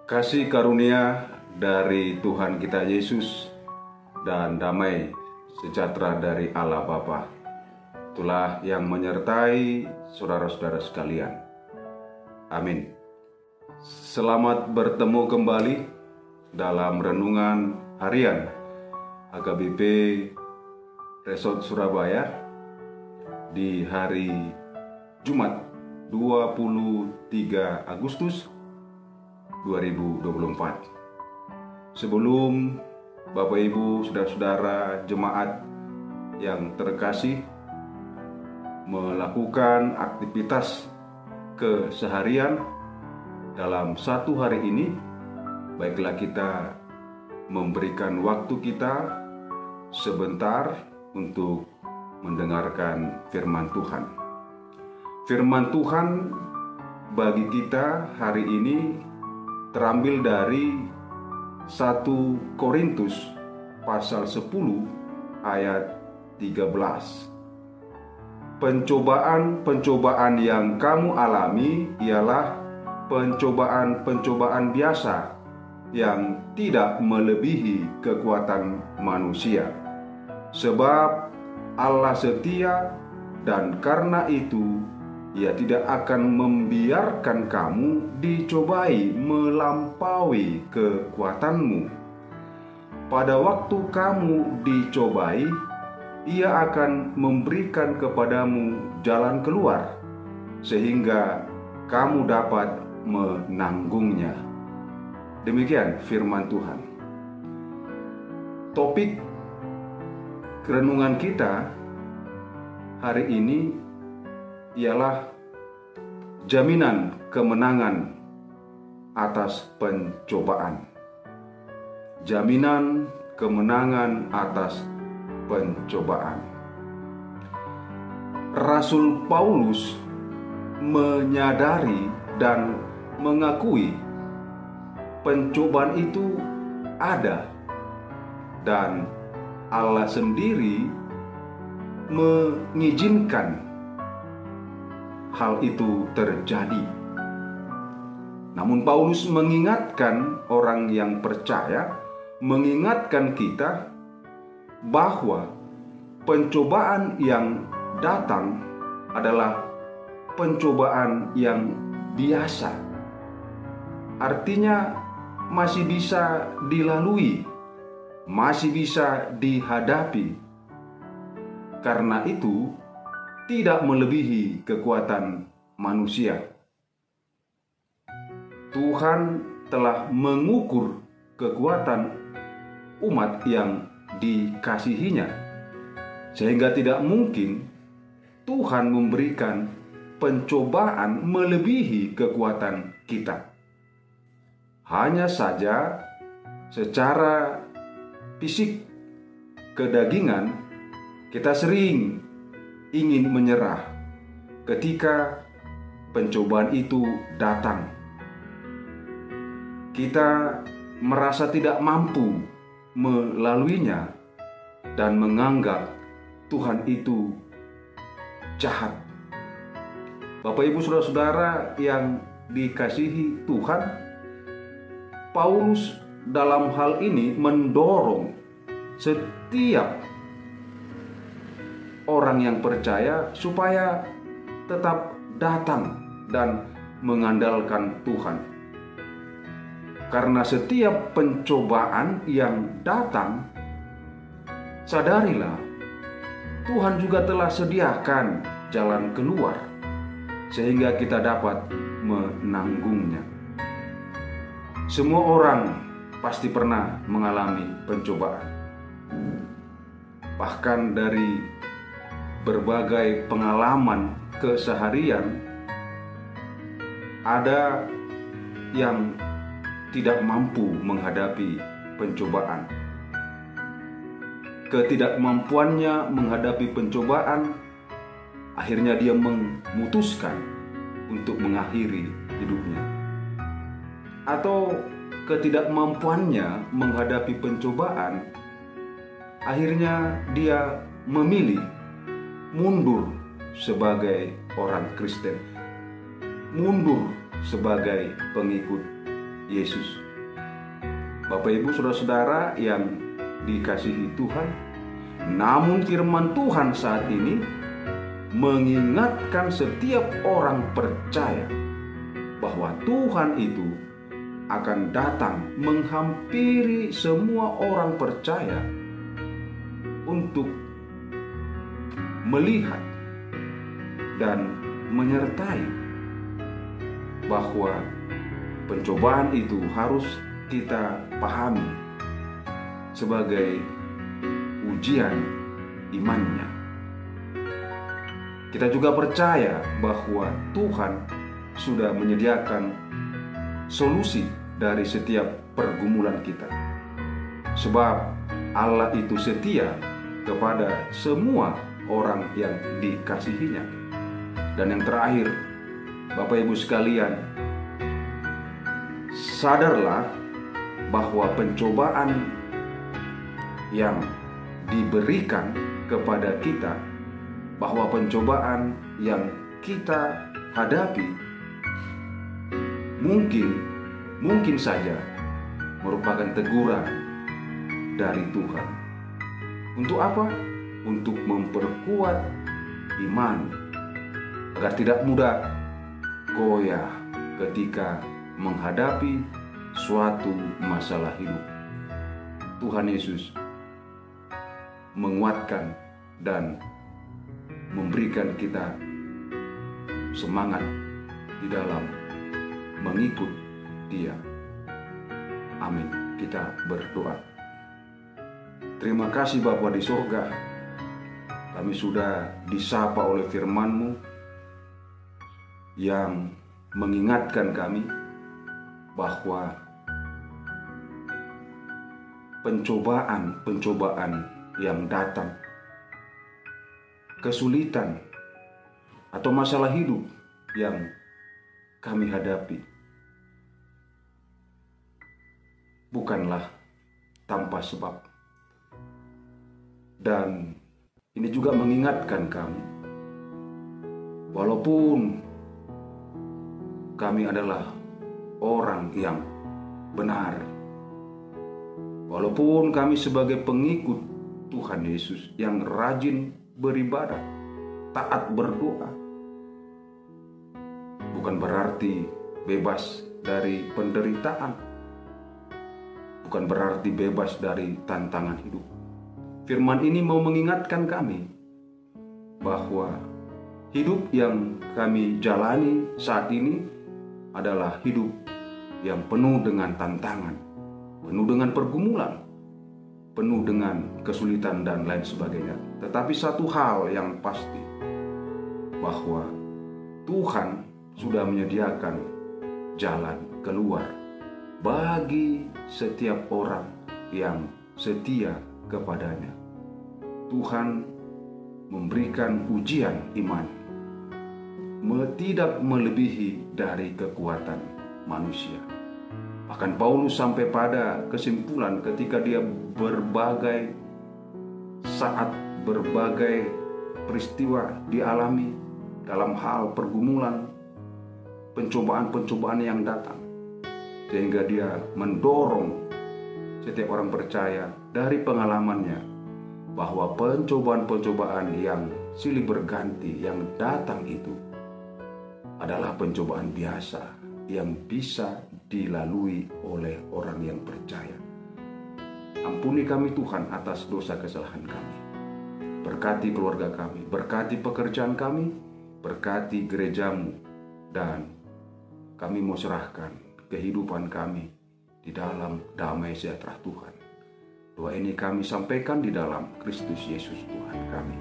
Kasih karunia dari Tuhan kita Yesus dan damai sejahtera dari Allah Bapa, itulah yang menyertai saudara-saudara sekalian. Amin. Selamat bertemu kembali dalam renungan harian HKBP Resort Surabaya di hari Jumat 23 Agustus 2024. Sebelum Bapak Ibu, saudara-saudara jemaat yang terkasih melakukan aktivitas keseharian dalam satu hari ini, baiklah kita memberikan waktu kita sebentar untuk mendengarkan firman Tuhan. Firman Tuhan bagi kita hari ini terambil dari 1 Korintus pasal 10 ayat 13. Pencobaan-pencobaan yang kamu alami ialah pencobaan-pencobaan biasa yang tidak melebihi kekuatan manusia. Sebab Allah setia dan karena itu Ia tidak akan membiarkan kamu dicobai melampaui kekuatanmu. Pada waktu kamu dicobai, Ia akan memberikan kepadamu jalan keluar, sehingga kamu dapat menanggungnya. Demikian firman Tuhan. Topik renungan kita hari ini ialah jaminan kemenangan atas pencobaan. Jaminan kemenangan atas pencobaan. Rasul Paulus menyadari dan mengakui pencobaan itu ada, dan Allah sendiri mengizinkan hal itu terjadi. Namun Paulus mengingatkan orang yang percaya, mengingatkan kita bahwa pencobaan yang datang adalah pencobaan yang biasa. Artinya masih bisa dilalui, masih bisa dihadapi. Karena itu tidak melebihi kekuatan manusia. Tuhan telah mengukur kekuatan umat yang dikasihinya, sehingga tidak mungkin Tuhan memberikan pencobaan melebihi kekuatan kita. Hanya saja secara fisik, kedagingan, kita sering ingin menyerah ketika pencobaan itu datang. Kita merasa tidak mampu melaluinya dan menganggap Tuhan itu jahat. Bapak Ibu saudara-saudara yang dikasihi Tuhan, Paulus dalam hal ini mendorong setiap orang yang percaya supaya tetap datang dan mengandalkan Tuhan. Karena setiap pencobaan yang datang, sadarilah Tuhan juga telah sediakan jalan keluar sehingga kita dapat menanggungnya. Semua orang pasti pernah mengalami pencobaan. Bahkan dari berbagai pengalaman keseharian, ada yang tidak mampu menghadapi pencobaan. Ketidakmampuannya menghadapi pencobaan, akhirnya dia memutuskan untuk mengakhiri hidupnya. Atau ketidakmampuannya menghadapi pencobaan, akhirnya dia memilih mundur sebagai orang Kristen, mundur sebagai pengikut Yesus. Bapak Ibu saudara-saudara yang dikasihi Tuhan, namun firman Tuhan saat ini mengingatkan setiap orang percaya bahwa Tuhan itu akan datang menghampiri semua orang percaya untuk melihat dan menyertai bahwa pencobaan itu harus kita pahami sebagai ujian imannya. Kita juga percaya bahwa Tuhan sudah menyediakan solusi dari setiap pergumulan kita. Sebab Allah itu setia kepada semua orang yang dikasihinya. Dan yang terakhir, Bapak Ibu sekalian, sadarlah bahwa pencobaan yang diberikan kepada kita, bahwa pencobaan yang kita hadapi mungkin saja merupakan teguran dari Tuhan. Untuk apa? Untuk memperkuat iman agar tidak mudah goyah ketika menghadapi suatu masalah hidup. Tuhan Yesus menguatkan dan memberikan kita semangat di dalam mengikut Dia. Amin. Kita berdoa. Terima kasih Bapa di sorga, kami sudah disapa oleh firman-Mu yang mengingatkan kami bahwa pencobaan yang datang, kesulitan atau masalah hidup yang kami hadapi bukanlah tanpa sebab. Dan ini juga mengingatkan kami, walaupun kami adalah orang yang benar, walaupun kami sebagai pengikut Tuhan Yesus yang rajin beribadah, taat berdoa, bukan berarti bebas dari penderitaan, bukan berarti bebas dari tantangan hidup. Firman ini mau mengingatkan kami bahwa hidup yang kami jalani saat ini adalah hidup yang penuh dengan tantangan, penuh dengan pergumulan, penuh dengan kesulitan dan lain sebagainya. Tetapi satu hal yang pasti, bahwa Tuhan sudah menyediakan jalan keluar bagi setiap orang yang setia kepadanya. Tuhan memberikan ujian iman tidak melebihi dari kekuatan manusia. Bahkan Paulus sampai pada kesimpulan ketika dia berbagai saat, berbagai peristiwa dialami dalam hal pergumulan, pencobaan-pencobaan yang datang, sehingga dia mendorong setiap orang percaya dari pengalamannya bahwa pencobaan-pencobaan yang silih berganti yang datang itu adalah pencobaan biasa yang bisa dilalui oleh orang yang percaya. Ampuni kami Tuhan atas dosa kesalahan kami. Berkati keluarga kami, berkati pekerjaan kami, berkati gereja-Mu, dan kami mau serahkan kehidupan kami di dalam damai sejahtera Tuhan. Doa ini kami sampaikan di dalam Kristus Yesus Tuhan kami.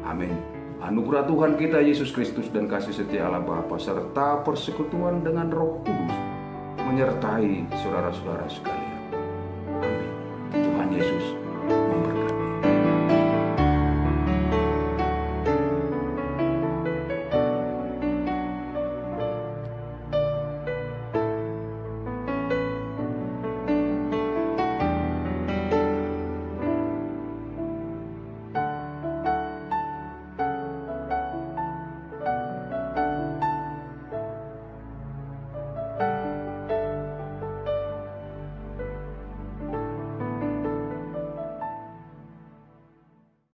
Amin. Anugerah Tuhan kita Yesus Kristus dan kasih setia Allah Bapa serta persekutuan dengan Roh Kudus menyertai saudara-saudara sekalian.